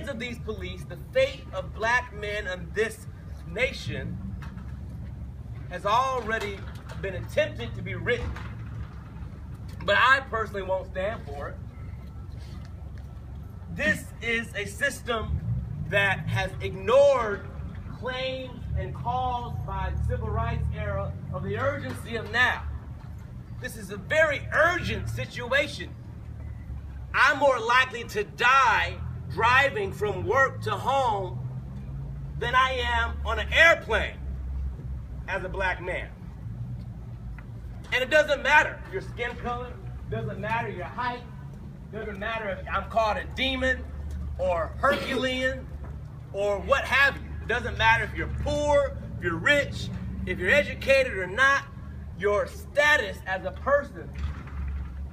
hands of these police, the fate of black men in this nation has already been attempted to be written. But I personally won't stand for it. This is a system that has ignored claims and calls by the civil rights era of the urgency of now. This is a very urgent situation. I'm more likely to die driving from work to home than I am on an airplane as a black man. And it doesn't matter your skin color, doesn't matter your height, doesn't matter if I'm called a demon or Herculean or what have you. It doesn't matter if you're poor, if you're rich, if you're educated or not. Your status as a person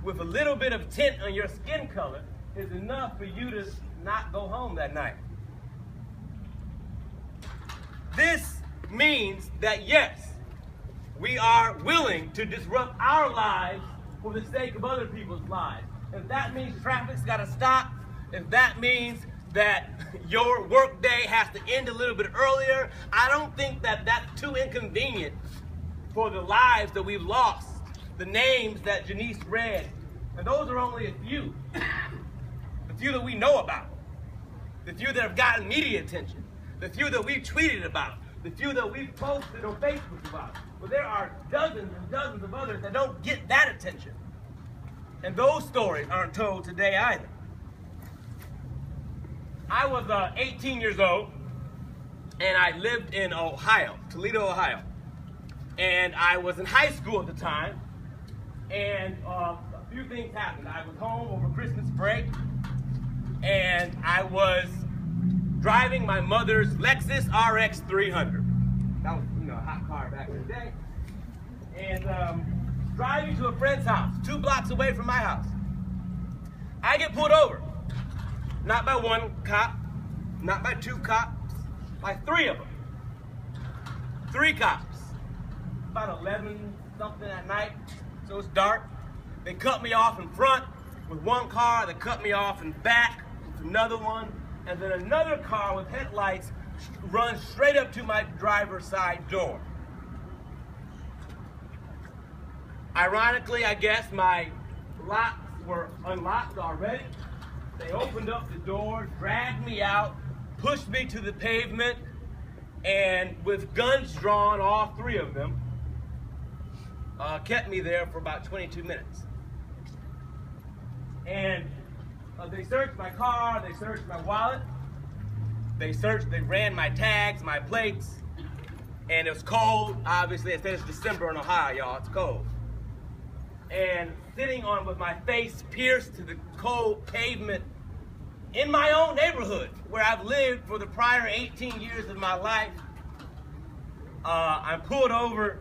with a little bit of tint on your skin color is enough for you to not go home that night. This means that yes, we are willing to disrupt our lives for the sake of other people's lives. If that means traffic's got to stop, if that means that your work day has to end a little bit earlier, I don't think that that's too inconvenient for the lives that we've lost, the names that Janice read. And those are only a few. The few that we know about. The few that have gotten media attention. The few that we've tweeted about. The few that we've posted on Facebook about. But there are dozens and dozens of others that don't get that attention. And those stories aren't told today either. I was 18 years old, and I lived in Ohio, Toledo, Ohio. And I was in high school at the time, and a few things happened. I was home over Christmas break, and I was driving my mother's Lexus RX 300. That was, a hot car back in the day. And driving to a friend's house, 2 blocks away from my house. I get pulled over. Not by 1 cop, not by 2 cops, by 3 of them. 3 cops. About 11 something at night, so it's dark. They cut me off in front with 1 car, they cut me off in back with another one, and then another car with headlights runs straight up to my driver's side door. Ironically, I guess my locks were unlocked already. They opened up the door, dragged me out, pushed me to the pavement, and with guns drawn, all 3 of them, kept me there for about 22 minutes. And they searched my car, they searched my wallet, they ran my tags, my plates, and it was cold, obviously. It said it's December in Ohio, y'all, it's cold. And sitting on with my face pierced to the cold pavement in my own neighborhood, where I've lived for the prior 18 years of my life, I'm pulled over,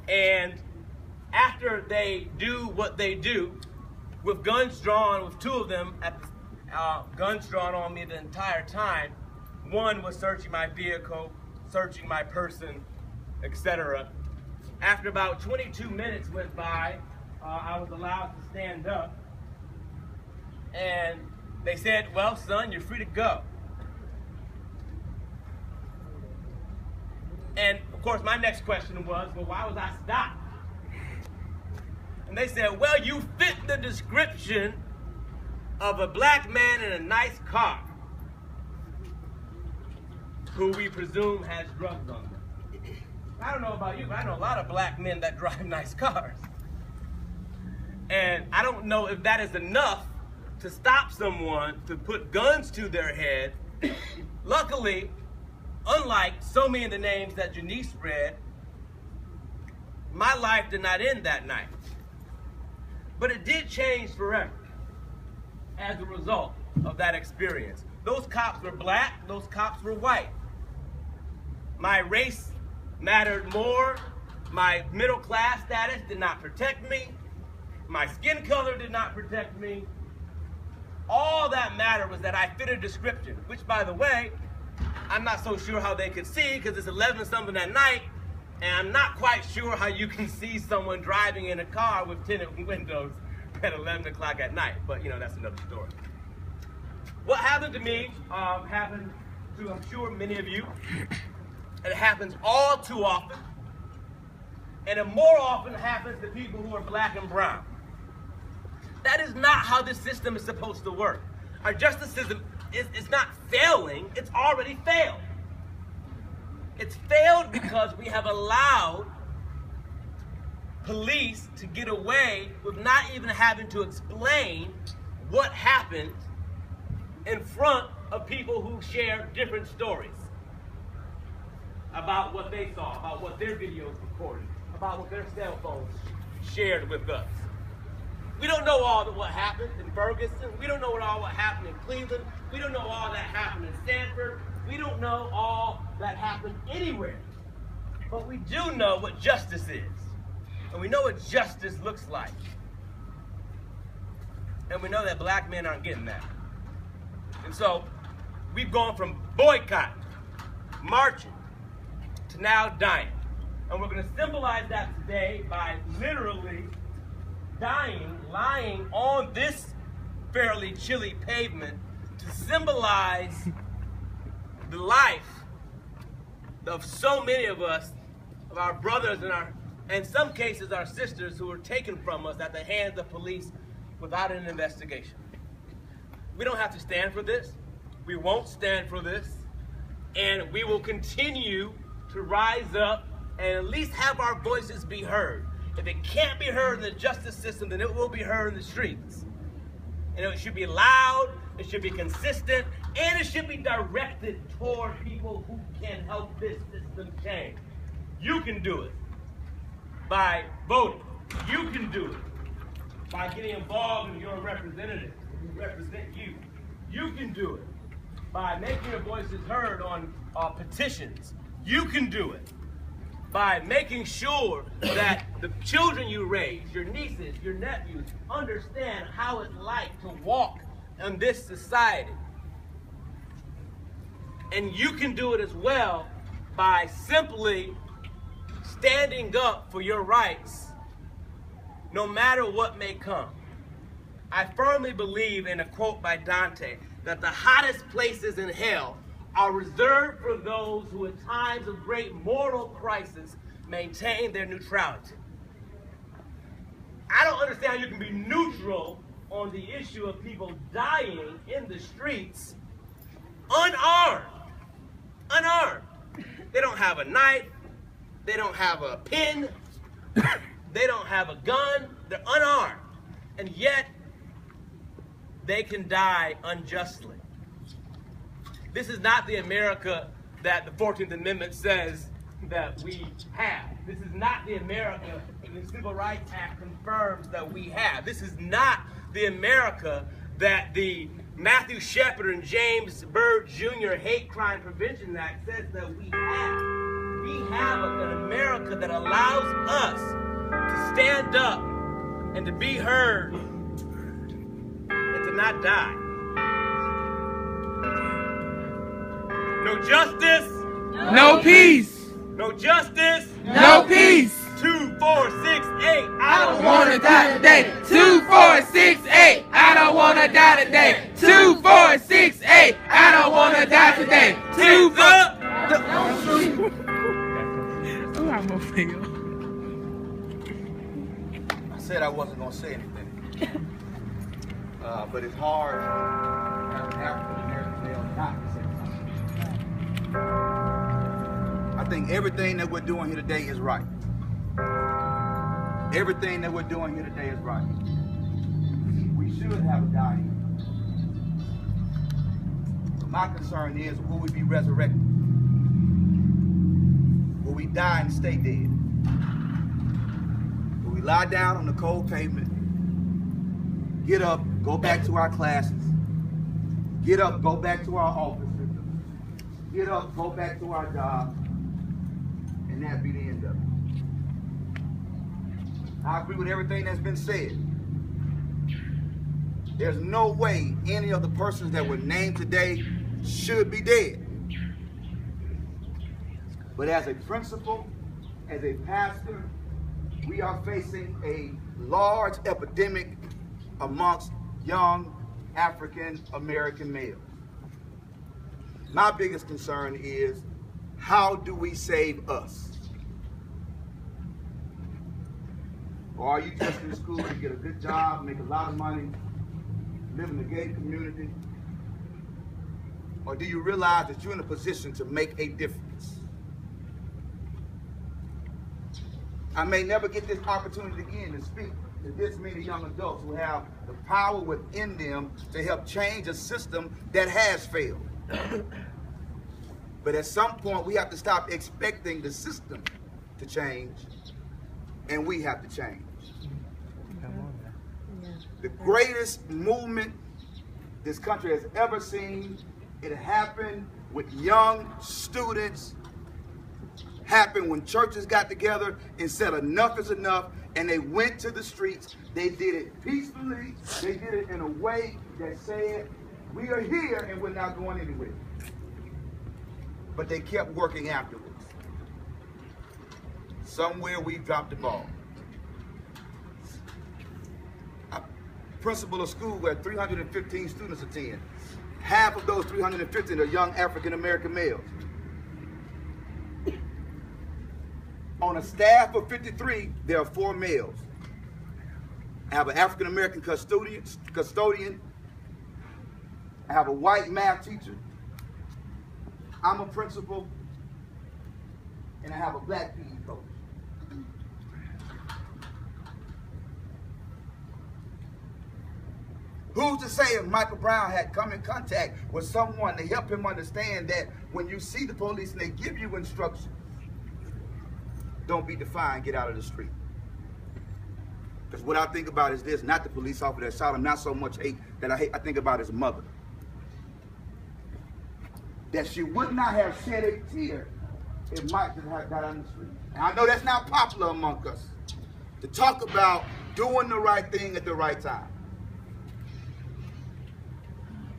and after they do what they do, with guns drawn, with 2 of them, guns drawn on me the entire time, 1 was searching my vehicle, searching my person, etc. After about 22 minutes went by, I was allowed to stand up, and they said, "Well, son, you're free to go." And of course, my next question was, well, why was I stopped? And they said, well, you fit the description of a black man in a nice car who we presume has drugs on them. I don't know about you, but I know a lot of black men that drive nice cars. And I don't know if that is enough to stop someone to put guns to their head. Luckily, unlike so many of the names that Janice read, my life did not end that night. But it did change forever as a result of that experience. Those cops were black, those cops were white. My race mattered more. My middle class status did not protect me. My skin color did not protect me. All that mattered was that I fit a description, which, by the way, I'm not so sure how they could see because it's 11 something at night, and I'm not quite sure how you can see someone driving in a car with tinted windows at 11 o'clock at night. But, that's another story. What happened to me happened to, I'm sure, many of you. And it happens all too often. And it more often happens to people who are black and brown. That is not how this system is supposed to work. Our justice system is not failing, it's already failed. It's failed because we have allowed police to get away with not even having to explain what happened in front of people who share different stories about what they saw, about what their videos recorded, about what their cell phones shared with us. We don't know all what happened in Ferguson. We don't know what happened in Cleveland. We don't know all that happened in Stanford. We don't know all that happened anywhere. But we do know what justice is. And we know what justice looks like. And we know that black men aren't getting that. And so we've gone from boycotting, marching, to now dying. And we're going to symbolize that today by literally dying, lying on this fairly chilly pavement to symbolize the life of so many of us, of our brothers and in some cases our sisters, who were taken from us at the hands of police without an investigation. We don't have to stand for this. We won't stand for this. And we will continue to rise up and at least have our voices be heard. If it can't be heard in the justice system, then it will be heard in the streets. And it should be loud, it should be consistent, and it should be directed toward people who can help this system change. You can do it by voting. You can do it by getting involved in your representatives who represent you. You can do it by making your voices heard on petitions. You can do it by making sure that the children you raise, your nieces, your nephews, understand how it's like to walk in this society. And you can do it as well by simply standing up for your rights, no matter what may come. I firmly believe in a quote by Dante, that the hottest places in hell are reserved for those who at times of great moral crisis maintain their neutrality. I don't understand how you can be neutral on the issue of people dying in the streets unarmed. Unarmed. They don't have a knife. They don't have a pen. They don't have a gun. They're unarmed. And yet, they can die unjustly. This is not the America that the 14th Amendment says that we have. This is not the America that the Civil Rights Act confirms that we have. This is not the America that the Matthew Shepard and James Byrd Jr. Hate Crime Prevention Act says that we have. We have an America that allows us to stand up and to be heard and to not die. No justice, no peace. No justice, no peace. 2, 4, 6, 8. I don't wanna die today. 2, 4, 6, 8. I don't wanna die today. 2, 4, 6, 8. I don't wanna die today. 2, 4. Oh, I'm gonna fail. I said I wasn't gonna say anything, but it's hard as an African American male not to say something. I think everything that we're doing here today is right. Everything that we're doing here today is right. We should have a dying. But my concern is, will we be resurrected? Will we die and stay dead? Will we lie down on the cold pavement, get up, go back to our classes, get up, go back to our offices, get up, go back to our jobs, and that be the end of it? I agree with everything that's been said. There's no way any of the persons that were named today should be dead. But as a principal, as a pastor, we are facing a large epidemic amongst young African American males. My biggest concern is, how do we save us? Or are you just in school to get a good job, make a lot of money, live in a gay community? Or do you realize that you're in a position to make a difference? I may never get this opportunity again to speak to this many young adults who have the power within them to help change a system that has failed. But at some point, we have to stop expecting the system to change, and we have to change. The greatest movement this country has ever seen, it happened with young students, happened when churches got together and said enough is enough, and they went to the streets. They did it peacefully. They did it in a way that said, we are here and we're not going anywhere. But they kept working afterwards. Somewhere we dropped the ball. A principal of school where 315 students attend. Half of those 315 are young African American males. On a staff of 53, there are 4 males. I have an African American custodian. I have a white math teacher. I'm a principal, and I have a black PE coach. Who's to say if Michael Brown had come in contact with someone to help him understand that when you see the police and they give you instructions, don't be defiant, get out of the street. Because what I think about is this, not the police officer that shot him, not so much hate that I think about his mother. That she would not have shed a tear if Mike just had got on the street. And I know that's not popular among us to talk about doing the right thing at the right time.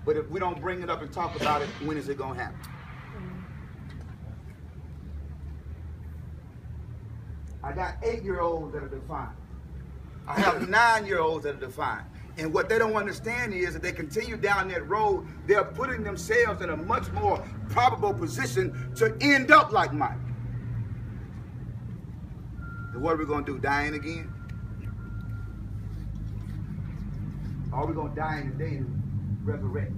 But if we don't bring it up and talk about it, when is it going to happen? I got 8-year-olds that are defiant. I have 9-year-olds that are defiant. And what they don't understand is that they continue down that road, they're putting themselves in a much more probable position to end up like Mike. And what are we going to do, dying again? Or are we going to die in the day and resurrect,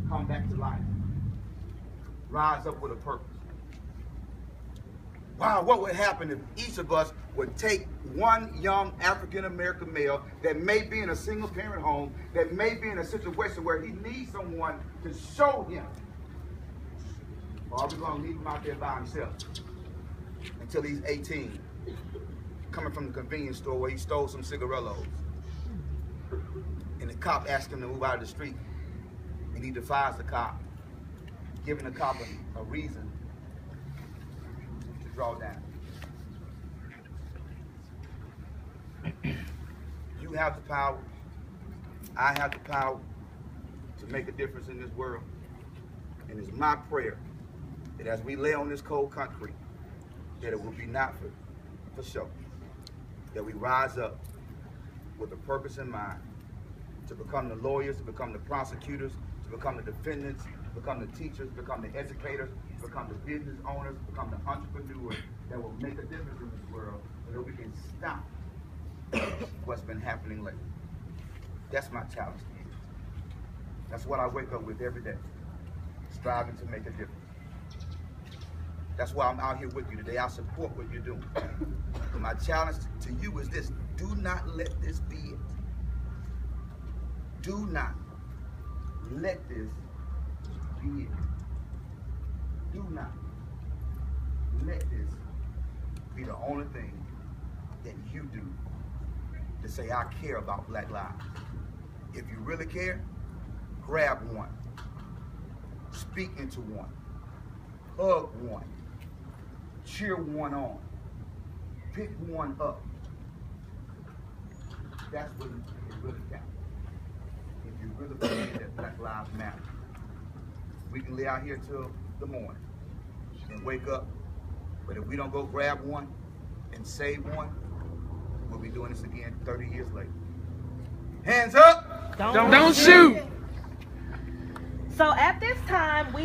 come back to life, rise up with a purpose? Wow, what would happen if each of us would take one young African-American male that may be in a single-parent home, that may be in a situation where he needs someone to show him? Or are we going to leave him out there by himself until he's 18, coming from the convenience store where he stole some cigarillos, and the cop asks him to move out of the street, and he defies the cop, giving the cop a reason to draw down? You have the power. I have the power to make a difference in this world. And it's my prayer that as we lay on this cold concrete, that it will be not for show. That we rise up with a purpose in mind to become the lawyers, to become the prosecutors, to become the defendants, to become the teachers, to become the educators, to become the business owners, to become the entrepreneurs that will make a difference in this world so that we can stop what's been happening lately. That's my challenge to you. That's what I wake up with every day, striving to make a difference. That's why I'm out here with you today. I support what you're doing. But my challenge to you is this: do not let this be it. Do not let this be it. Do not let this be the only thing that you do to say, I care about Black lives. If you really care, grab one, speak into one, hug one, cheer one on, pick one up. That's what it really counts. If you really believe that Black lives matter. We can lay out here till the morning and wake up, but if we don't go grab one and save one, we'll be doing this again 30 years later. Hands up! Don't shoot. So at this time, we